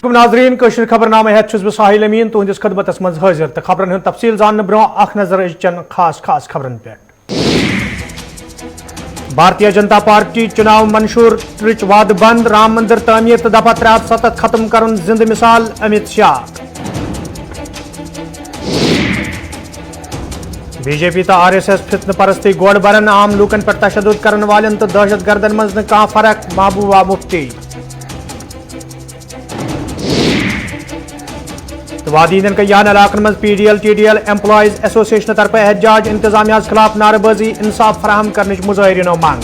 नाजरीन कश्मीर खबरनामे हेत छुस बह साहिल अमीन तुहंदिस खदमतस मज हाजिर तो खबरन हंद तफसील जानने ब्रो अख नजर अजचन खास खास खबरन पे। भारतीय जनता पार्टी चुनाव मंशूर ट्रिच वाद बंद राम मंदिर तामीर तो दफा 370 खत्म करन जिंद मिसाल अमित शाह। बीजेपी तो RSS फितन परस्ती गोड़ बरन आम लूकन पर तशद्दुद करन वालन तो दहशत गर्दन मज न कहां फर्क महबूबा मुफ्ती। वादीन कयान इलाकन मज PDL TDL एम्प्लॉइज एसोसिएशन तरफ एहतजाज इंतजामिया खिलाफ नारेबाजी इंसाफ फराहम करने मुजाहिरीनो मांग।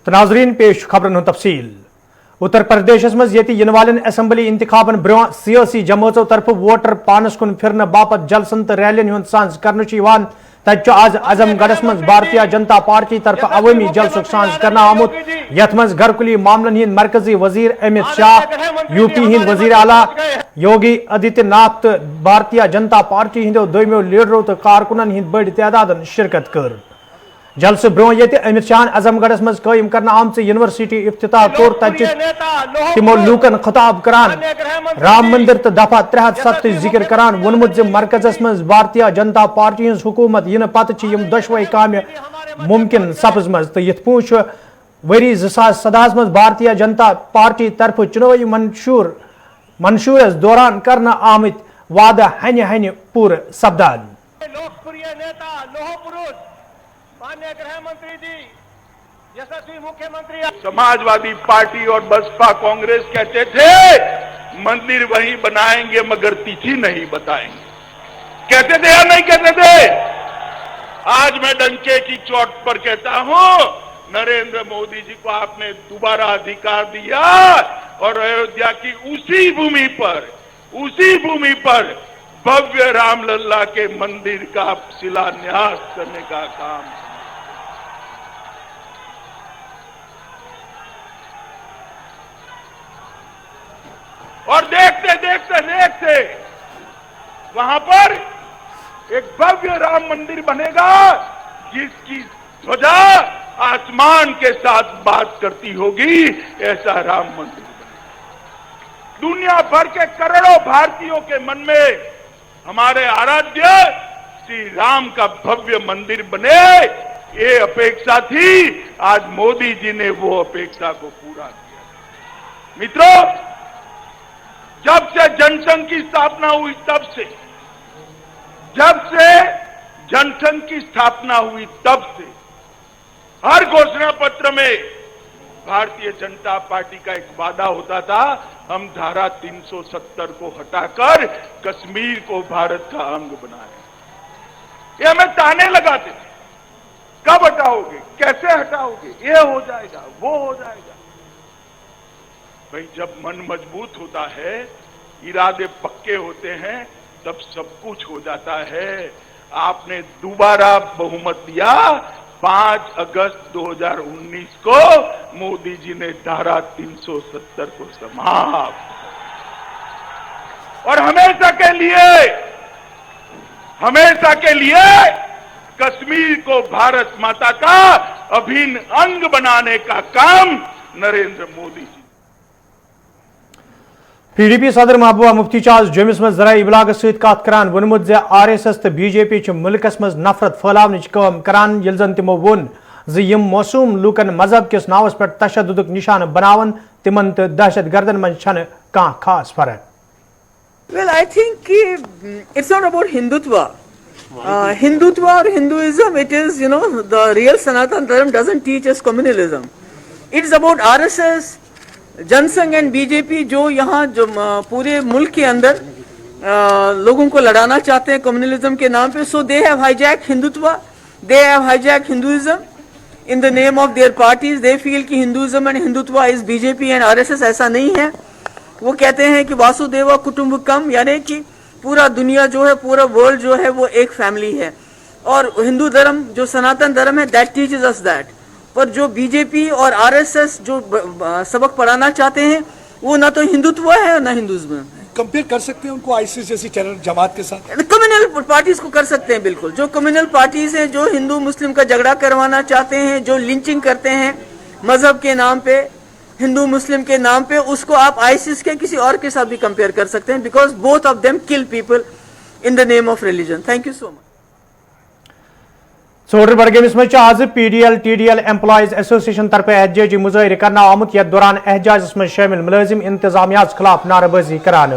तो नाजरीन पेश खबरन तफसील। उत्तर प्रदेश मज इन वालन असम्बली इंतखाबन ब्रो सियासी जमातों तरफ वोटर पानस कुन फिरन बापत जलसन तो रैलियन हुंद सांस कर तत आज आजमगढ़ मज भारतीय जनता पार्टी तरफ अवामी जलसुक सांस करना आमुत यथ मज घरकुली मामलन हिंद मरकजी वजीर अमित शाह यूपी हिंद वजीर आला योगी आदित्यनाथ तो भारतीय जनता पार्टी हिंदो दोमियो लीडरों तो कारकुनन हिंद बड़ तादादन शिरकत कर। जलसे ब्रो ये अमित शाह आजमगढ़ मज कायम करना आमच यूनिवर्सिटी इफ्तिताह कोर तमो लूकन खिताब करान राम मंदिर तो दफा 370 जिक्र करान वोनमुत मरकजस मज भारतीय जनता पार्टी हज हुकूमत इन पत दशवे काम मुमकिन सपज मज तो यथ पूछ वरी 2017 मज भारतीय जनता पार्टी तरफ चुनावी मंशूरस दौरान करना आमित वादा हन हन पूर सपदान। लोकप्रिय नेता लोह पुरुष माननीय गृह मंत्री जी यशस्वी मुख्यमंत्री समाजवादी पार्टी और बसपा कांग्रेस कहते थे मंदिर वहीं बनाएंगे मगर तिथि नहीं बताएंगे। कहते थे या नहीं कहते थे? आज मैं डंके की चोट पर कहता हूं नरेंद्र मोदी जी को आपने दोबारा अधिकार दिया और अयोध्या की उसी भूमि पर भव्य रामलला के मंदिर का शिलान्यास करने का काम। और देखते वहां पर एक भव्य राम मंदिर बनेगा जिसकी ध्वजा आसमान के साथ बात करती होगी, ऐसा राम मंदिर बनेगा। दुनिया भर के करोड़ों भारतीयों के मन में हमारे आराध्य श्री राम का भव्य मंदिर बने, ये अपेक्षा थी। आज मोदी जी ने वो अपेक्षा को पूरा किया। मित्रों, जब से जनसंघ की स्थापना हुई तब से हर घोषणा पत्र में भारतीय जनता पार्टी का एक वादा होता था, हम धारा 370 को हटाकर कश्मीर को भारत का अंग बनाए। ये हमें ताने लगाते थे, कब हटाओगे, कैसे हटाओगे, ये हो जाएगा, वो हो जाएगा। भाई जब मन मजबूत होता है, इरादे पक्के होते हैं, तब सब कुछ हो जाता है। आपने दोबारा बहुमत दिया। 5 अगस्त 2019 को मोदी जी ने धारा 370 को समाप्त और हमेशा के लिए कश्मीर को भारत माता का अभिन्न अंग बनाने का काम नरेंद्र मोदी जी। PDP सदर महबूबा मुफ्ती आज जम्मूस मज जराई इबलाग सत कत करान वोनमुत RSS तो BJP मुल्कस मज नफरत फैलावन काम करान यिल जन तिमो वोन यम मौसूम लूकन मजहब किस नावस पे तशद्दुद निशान बनावन तिमन तो दहशत गर्दन मज छन कहां खास फर्क। Well, I think it's not about Hindutva. Hindutva or Hinduism, it is, the real Sanatan Dharma doesn't teach us communalism. It's about RSS, Jan Sangh and BJP जो यहाँ जो पूरे मुल्क के अंदर लोगों को लड़ाना चाहते हैं कम्युनलिज्म के नाम पे। So they have hijack Hindutva, they have hijack Hinduism in the name of their parties. They feel कि Hinduism and Hindutva is BJP and RSS। ऐसा नहीं है। वो कहते हैं कि वासुदेव कुटुंबकम, यानी कि पूरा दुनिया जो है, पूरा वर्ल्ड जो है वो एक फैमिली है। और हिंदू धर्म जो सनातन धर्म है, दैट टीचेस अस दैट। पर जो बीजेपी और RSS जो सबक पढ़ाना चाहते हैं वो ना तो हिंदुत्व है और ना हिंदुइज्म है। कंपेयर कर सकते हैं उनको ISIS जैसी टेरर जमात के साथ? कम्युनल पार्टीज को कर सकते हैं, बिल्कुल। जो कम्युनल पार्टीज हैं, जो हिंदू मुस्लिम का झगड़ा करवाना चाहते हैं, जो लिंचिंग करते हैं, मजहब के नाम पे, हिंदू मुस्लिम के नाम पे, उसको आप आईसिस के किसी और के साथ भी कंपेयर कर सकते हैं, because both of them kill people in the name of religion. Thank you so much. सोडर बडगेमिस मज आज PDL TDL एम्प्लॉइज एसोसिएशन तरफ एहतजाजी मुजाहिर करना आमुत यथ दौरान एहतजाज में शामिल मुलाजिम इंतजामिया खिलाफ नारेबाजी करान.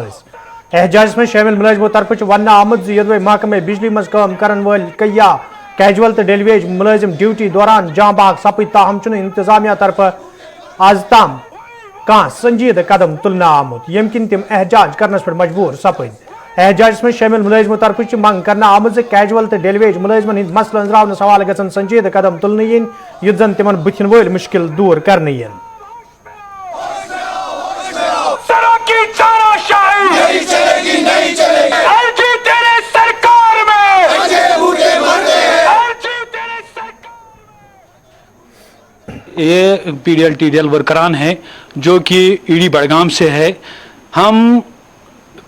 एहतजाज में शामिल मुलाजिमों तरफ वन आमुत यदवे महकमे बिजली मज काम करन वाल कया कैजुअल तो डेलीवेज मुलाजिम ड्यूटी दौरान जाँ बाग सपद, ताहम इंतजामिया तरफ आज ताम कह संजीद कदम तुलना आमुत यम किन तिम एहतजाज करनस पर मजबूर सपद. एहतजाज में शामिल मुलाजिमों तरफ मंग करना आमुत कैजुअल तो डेलीवेज मुलाजिमन हिंद मसल अंजरावन सवाल गसन संजीद कदम तुलने yin युथ जन तिमन बुथिन वोल मुश्किल दूर करने yin. ये PDL TDL वर्करान हैं जो कि ईडी बड़गाम से है. हम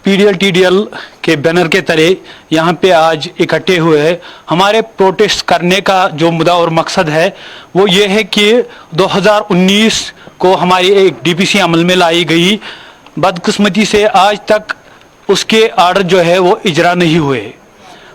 PDL TDL के बैनर के तले यहाँ पे आज इकट्ठे हुए हैं. हमारे प्रोटेस्ट करने का जो मुद्दा और मकसद है वो ये है कि 2019 को हमारी एक DPC अमल में लाई गई. बदकिस्मती से आज तक उसके आर्डर जो है वो इजरा नहीं हुए.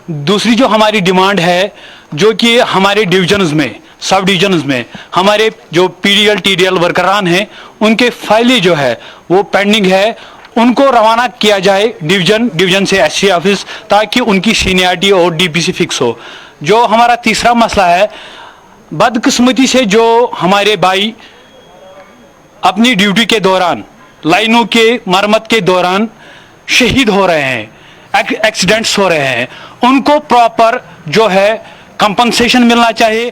दूसरी जो हमारी डिमांड है जो कि हमारे डिविजन्स में, सब डिविजन्स में हमारे जो PDL TDL वर्करान हैं उनके फाइलें जो है वो पेंडिंग है, उनको रवाना किया जाए डिवीजन से SC ऑफिस, ताकि उनकी सीनियरिटी और DPC फिक्स हो. जो हमारा तीसरा मसला है, बदकिस्मती से जो हमारे भाई अपनी ड्यूटी के दौरान लाइनों के मरम्मत के दौरान शहीद हो रहे हैं, एक्सीडेंट्स हो रहे हैं, उनको प्रॉपर जो है कंपनसेशन मिलना चाहिए.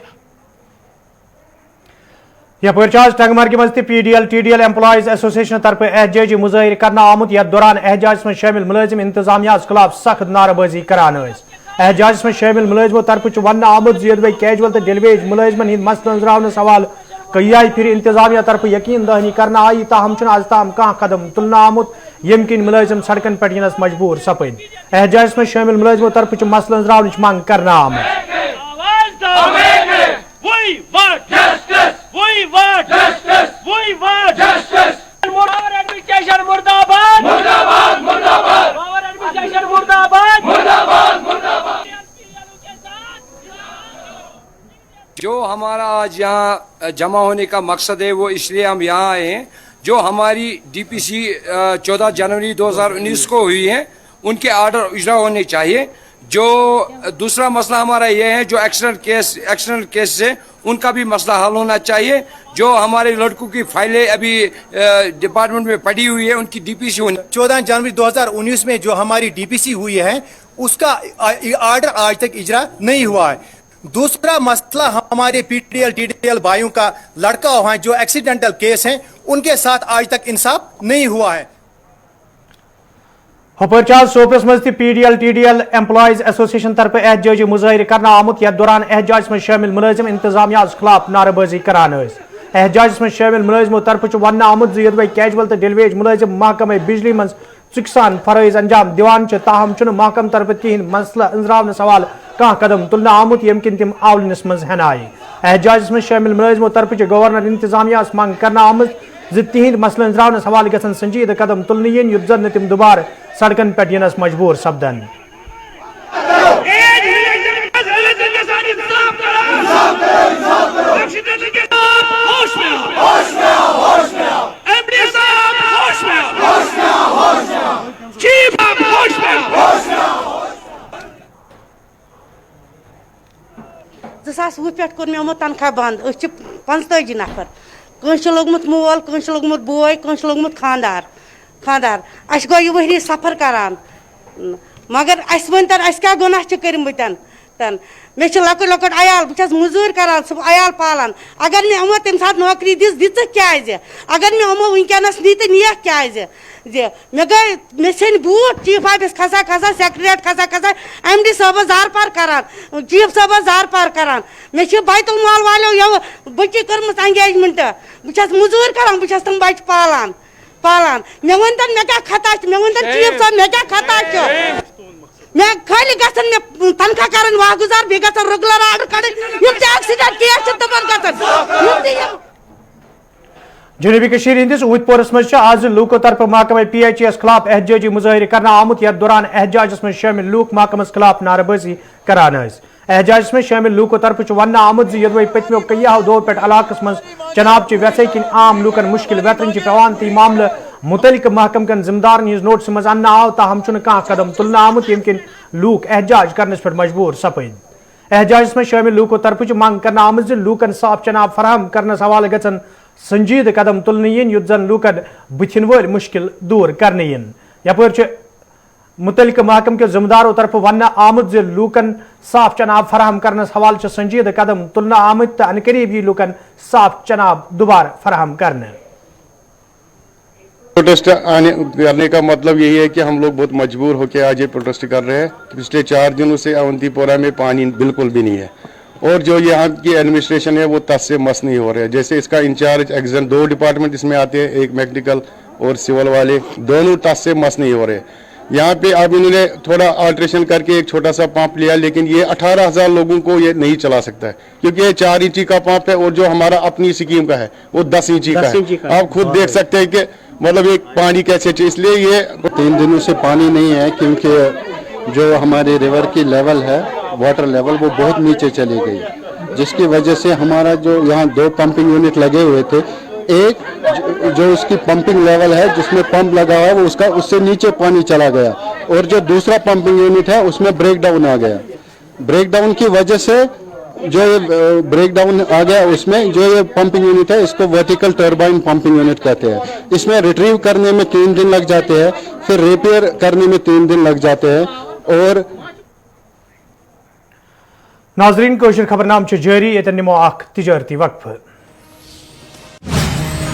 यह टंगमर्ग मज PDL TDL एम्प्लॉइज एसोसिएशन तरफ एहतजाजी मुजाहिर करना आमुत यथ दौरान एहतजाज में शामिल मुलाजिम इंतजामिया खिलाफ सख्त नारेबाजी करान. एहतजाज में शामिल मुलाजिमों तरफ वन आमुत यदवे कैजुअल तो डेलीवेज मुलाजिमन हिंद मसल अंजरावन सवाल कई फिर इंतजामिया तरफ यकीन दहानी करना आई, ताहम आज ताम कह कदम तुलना आमुत यम किन मुलाजिम सड़कन पे यनस मजबूर सपद. एहतजाज में शामिल मुलाजिमों तरफ मसल अंजरावन मांग करना आमुत. जो हमारा आज यहाँ जमा होने का मकसद है वो इसलिए हम यहाँ आए हैं, जो हमारी DPC 14 जनवरी 2019 को हुई है उनके आर्डर इजरा होने चाहिए. जो दूसरा मसला हमारा ये है, जो एक्सीडेंट केस से उनका भी मसला हल होना चाहिए. जो हमारे लड़कों की फाइलें अभी डिपार्टमेंट में पड़ी हुई है उनकी DPC होनी. 14 जनवरी 2019 में जो हमारी DPC हुई है उसका आर्डर आज तक इजरा नहीं हुआ है. दूसरा मसला हमारे PDL TDL भाइयों का लड़का हुआ है जो एक्सीडेंटल केस हैं, उनके साथ आज तक इंसाफ नहीं हुआ है. हपरचाज सोपरस मज PDL TDL एम्प्लॉइज एसोसिएशन तरफ एहतजाजी मुजाहिर करना आमुत यथ दौरान एहतजाज में शामिल मुलाजिम इंतजामिया खिलाफ नारेबाजी करान. एहतजाज में शामिल मुलाजिमों तरफ वन आमुत यदवे कैजुअल तो डेलीवेज मुलाजिम महकमे बिजली मज चुकसान फरज अंजाम दिवान, ताहम महकम तरफ कहें मसला अंजरावन सवाल कह कदम तुलना आमुत यम किन तिम आवलनस मज हन आई. एहतजाज में शामिल मुलाजिमों तरफ गवर्नर इंतजामिया मांग करना आमुत तिहद मसल अंजरावन सवाल गसन संजीद कदम तुलने yin युथ जन तिम दोबार सड़कन पे यनस मजबूर सपदन. वह पे कोर मे तनख्वाह बंद. 45 नफर, कंस लोगमुत मोल, कंस लोगमुत बोय, कंस लोगमुत खानदार. अस गो यह वहरी सफर करान, मगर अस वन अस क्या गुनाह कर्मत. मे लकट लकट अयाल, बस मजूर करान, सब अयाल पालान. अगर मे यमो तम सात नौकरी दिख क्या, अगर मे यमो वनकस नी तो नियक क्या मे गई मे सन बूट चीफ ऑफिस खसा खसा, सेक्रेटरीट खसा खसा, MD साहब जार पार करान, चीफ साहब जार पार करान. मे बैतुल माल वालों यो बच्ची कर्म एंगेजमेंट, बस मजूर करान, बस तम बच पालान. मे वन मे क्या खता, मे वन चीफ साहब मे क्या खता, मे खाली गसन मे तनख्वाह कर वागुजार बे रेगुलर आर्डर कड़ एक्सीडेंट केस तमन गसन. جنوبی کشیر ہندس اوتپورس مز آز لوکو طرف محکمہ PHES خلاف احتجاجی مظاہرہ کرنا آمت یتھ دوران احتجاجس میں شامل لوک محکمس خلاف نعرہ بازی کران احتجاجس میں شامل لوکو طرف ون آمت زدوی پتمو کیاہو دور پہ علاقس مز چناب چہ ویسے کن عام لوکن مشکل ویترن پیوان تی معاملہ متعلق محکم کن ذمہ دارن ہز نوٹس مز ان آو تاہم کھانا قدم تلنا آمت یم کن لوک احتجاج کرنس پہ مجبور سپد احتجاجس میں شامل لوکو طرف منگ کرنا آمت لوکن صاف چناب فراہم کرنس حوالہ گھن سنجید قدم تلن یت زن لوکن بتھن ول مشکل دور کرنے یپر متعلق محکم کے ذمہ داروں طرف ون آمت لوکن صاف چناب فراہم کرنس حوالہ سنجید قدم تلنا آمت تو ان قریب یہ لوکن صاف چناب دوبارہ فراہم کرنے پروٹیسٹ کرنے کا مطلب یہی ہے کہ ہم لوگ بہت مجبور ہو کے آج یہ پروٹیسٹ کر رہے ہیں. پچھلے 4 دنوں سے اونتی پورہ میں پانی بالکل بھی نہیں ہے اور جو یہاں کی ایڈمنسٹریشن ہے وہ تس سے مس نہیں ہو رہے. جیسے اس کا انچارج ایگزن 2 ڈپارٹمنٹ اس میں آتے ہیں, ایک میکنیکل اور سول والے, دونوں تس سے مس نہیں ہو رہے. یہاں پہ اب انہوں نے تھوڑا آلٹریشن کر کے ایک چھوٹا سا پمپ لیا, لیکن یہ 18,000 لوگوں کو یہ نہیں چلا سکتا ہے کیونکہ یہ 4 انچی کا پمپ ہے اور جو ہمارا اپنی سکیم کا ہے وہ 10 انچی کا ہے. آپ خود دیکھ سکتے ہیں کہ مطلب ایک پانی کیسے, اس لیے یہ 3 دنوں سے پانی نہیں ہے کیونکہ جو ہمارے ریور کی لیول ہے, واٹر لیول, وہ بہت نیچے چلی گئی, جس کی وجہ سے ہمارا جو یہاں 2 پمپنگ یونٹ لگے ہوئے تھے, ایک جو اس کی پمپنگ لیول ہے جس میں پمپ لگا ہوا ہے اس سے نیچے پانی چلا گیا, اور جو دوسرا پمپنگ یونٹ ہے اس میں بریک ڈاؤن آ گیا. بریک ڈاؤن کی وجہ سے جو یہ بریک ڈاؤن آ گیا اس میں جو یہ پمپنگ یونٹ ہے اس کو ورٹیکل ٹربائن پمپنگ یونٹ کہتے ہیں. اس میں ریٹریو کرنے میں 3 دن لگ جاتے ہیں, پھر ریپیئر کرنے میں 3 دن لگ جاتے ہیں. اور ناظرین کوشر خبرنام جاری, یہ نمو اخ تجارتی وقف.